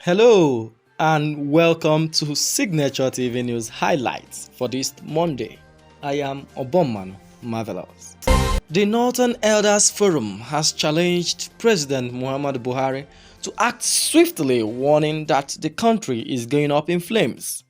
Hello and welcome to Signature TV News highlights for this Monday. I am Obomman Marvelous. The Northern Elders Forum has challenged President Muhammadu Buhari to act swiftly, warning that the country is going up in flames.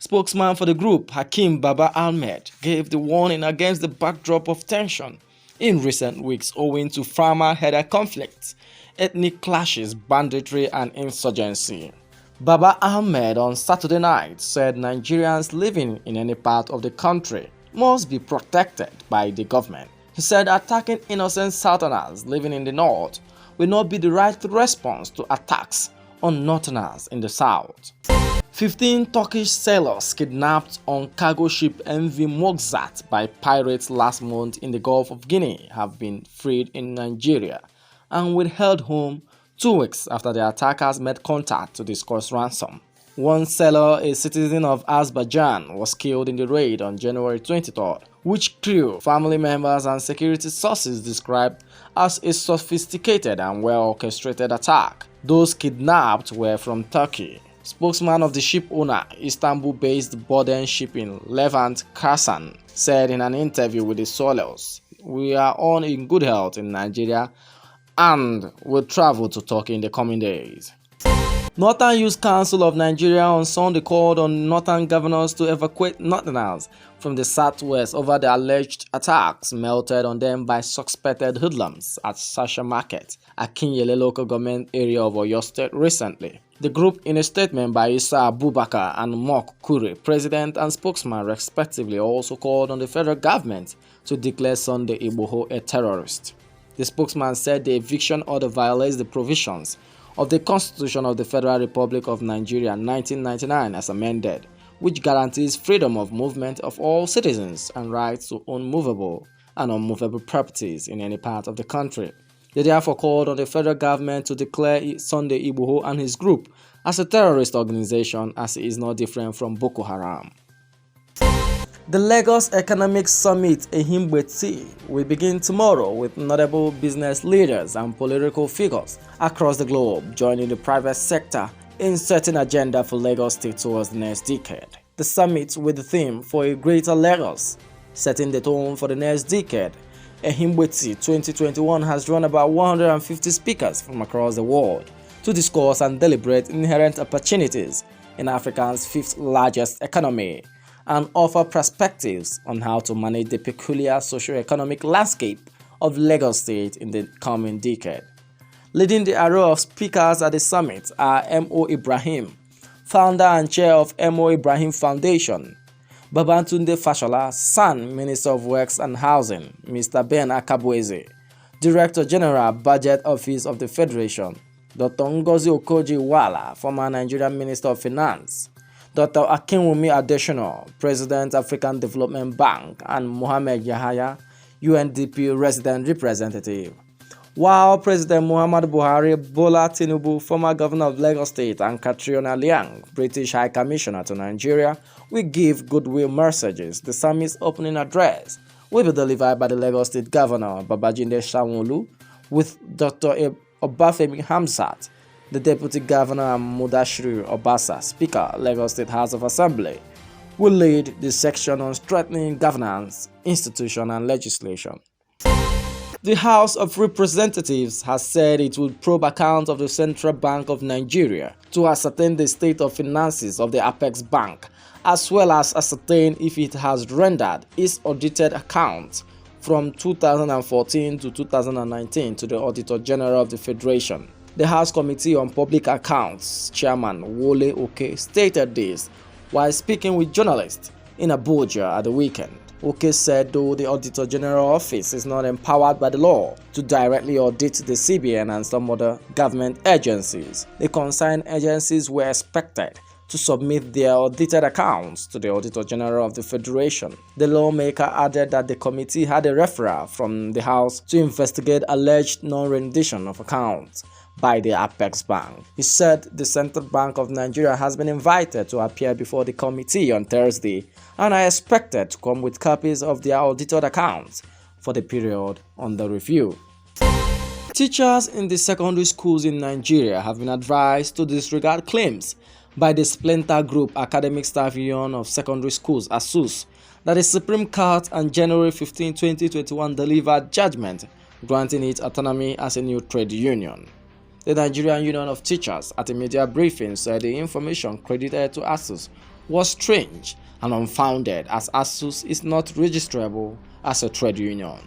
Spokesman for the group, Hakeem Baba-Ahmed, gave the warning against the backdrop of tension in recent weeks owing to farmer-headed conflicts, ethnic clashes, banditry and insurgency. Baba-Ahmed on Saturday night said Nigerians living in any part of the country must be protected by the government. He said attacking innocent Southerners living in the north will not be the right response to attacks on Northerners in the south. 15 Turkish sailors kidnapped on cargo ship MV Mozart by pirates last month in the Gulf of Guinea have been freed in Nigeria and were held home 2 weeks after the attackers made contact to discuss ransom. One sailor, a citizen of Azerbaijan, was killed in the raid on January 23rd, which crew, family members and security sources described as a sophisticated and well-orchestrated attack. Those kidnapped were from Turkey. Spokesman of the ship owner, Istanbul-based Borden Shipping, Levant Karsan, said in an interview with the Solos, "We are all in good health in Nigeria and will travel to Turkey in the coming days." Northern Youth Council of Nigeria on Sunday called on northern governors to evacuate northerners from the southwest over the alleged attacks melted on them by suspected hoodlums at Sasha Market, Akinyele local government area of Oyo State recently. The group, in a statement by Issa Abubakar and Mok Kure, president and spokesman respectively, also called on the federal government to declare Sunday Igboho a terrorist. The spokesman said the eviction order violates the provisions of the Constitution of the Federal Republic of Nigeria 1999 as amended, which guarantees freedom of movement of all citizens and rights to own movable and unmovable properties in any part of the country. They therefore called on the federal government to declare Sunday Igboho and his group as a terrorist organization, as he is not different from Boko Haram. The Lagos Economic Summit Ehimgbeti will begin tomorrow with notable business leaders and political figures across the globe joining the private sector in setting agenda for Lagos State towards the next decade. The summit, with the theme for a greater Lagos, setting the tone for the next decade, Ehimgbeti 2021 has drawn about 150 speakers from across the world to discuss and deliberate inherent opportunities in Africa's fifth largest economy and offer perspectives on how to manage the peculiar socio-economic landscape of Lagos State in the coming decade. Leading the array of speakers at the summit are M.O. Ibrahim, founder and chair of M.O. Ibrahim Foundation, Babatunde Fashola, son, Minister of Works and Housing, Mr. Ben Akabweze, Director General, Budget Office of the Federation, Dr. Ngozi Okoji-Iweala, former Nigerian Minister of Finance, Dr. Akinwumi Adesina, President, African Development Bank, and Mohammed Yahaya, UNDP Resident Representative. While President Muhammadu Buhari, Bola Tinubu, former Governor of Lagos State, and Catriona Liang, British High Commissioner to Nigeria, will give goodwill messages. The summit's opening address will be delivered by the Lagos State Governor, Babajide Sanwo-Olu, with Dr. Obafemi Hamzat, the Deputy Governor, and Mudashiru Obasa, Speaker, Lagos State House of Assembly, will lead the section on strengthening governance, institution, and legislation. The House of Representatives has said it will probe accounts of the Central Bank of Nigeria to ascertain the state of finances of the Apex Bank, as well as ascertain if it has rendered its audited accounts from 2014 to 2019 to the Auditor General of the Federation. The House Committee on Public Accounts Chairman Wole Oke stated this while speaking with journalists in Abuja at the weekend. Oke said though the Auditor General Office is not empowered by the law to directly audit the CBN and some other government agencies, the concerned agencies were expected to submit their audited accounts to the Auditor General of the Federation. The lawmaker added that the committee had a referral from the House to investigate alleged non-rendition of accounts by the Apex Bank. He said the Central Bank of Nigeria has been invited to appear before the committee on Thursday and are expected to come with copies of their audited accounts for the period under review. Teachers in the secondary schools in Nigeria have been advised to disregard claims by the splinter group Academic Staff Union of Secondary Schools (ASUS) that the Supreme Court on January 15, 2021 delivered judgment granting it autonomy as a new trade union. The Nigerian Union of Teachers at a media briefing said the information credited to ASUS was strange and unfounded as ASUS is not registrable as a trade union.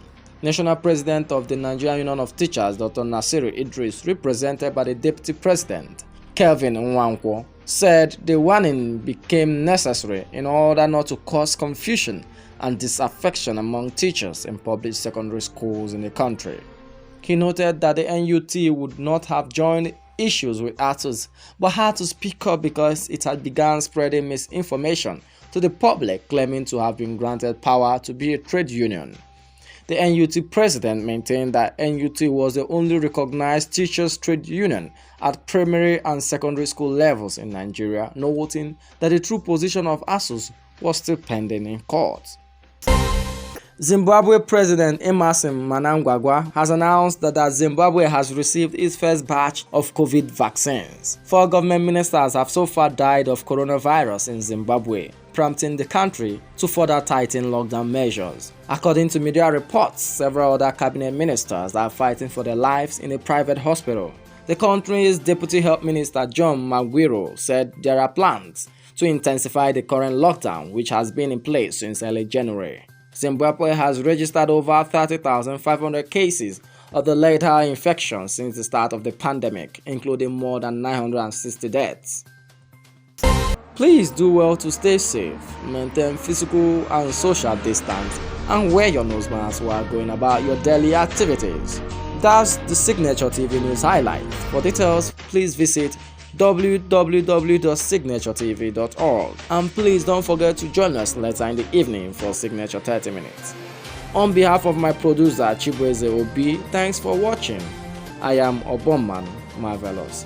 National President of the Nigerian Union of Teachers, Dr. Nasiru Idris, represented by the Deputy President, Kelvin Nwankwo, said the warning became necessary in order not to cause confusion and disaffection among teachers in public secondary schools in the country. He noted that the NUT would not have joined issues with ASUS but had to speak up because it had begun spreading misinformation to the public claiming to have been granted power to be a trade union. The NUT president maintained that NUT was the only recognized teachers' trade union at primary and secondary school levels in Nigeria, noting that the true position of ASUS was still pending in court. Zimbabwe President Emmerson Mnangagwa has announced that Zimbabwe has received its first batch of COVID vaccines. 4 government ministers have so far died of coronavirus in Zimbabwe, prompting the country to further tighten lockdown measures. According to media reports, several other cabinet ministers are fighting for their lives in a private hospital. The country's Deputy Health Minister John Magwiro said there are plans to intensify the current lockdown, which has been in place since early January. Zimbabwe has registered over 30,500 cases of the lethal infection since the start of the pandemic, including more than 960 deaths. Please do well to stay safe, maintain physical and social distance, and wear your nose mask while going about your daily activities. That's the Signature TV News Highlight. For details, please visit www.signaturetv.org, and please don't forget to join us later in the evening for Signature 30 Minutes. On behalf of my producer Chibueze Obi, thanks for watching. I am Obomman Marvelous.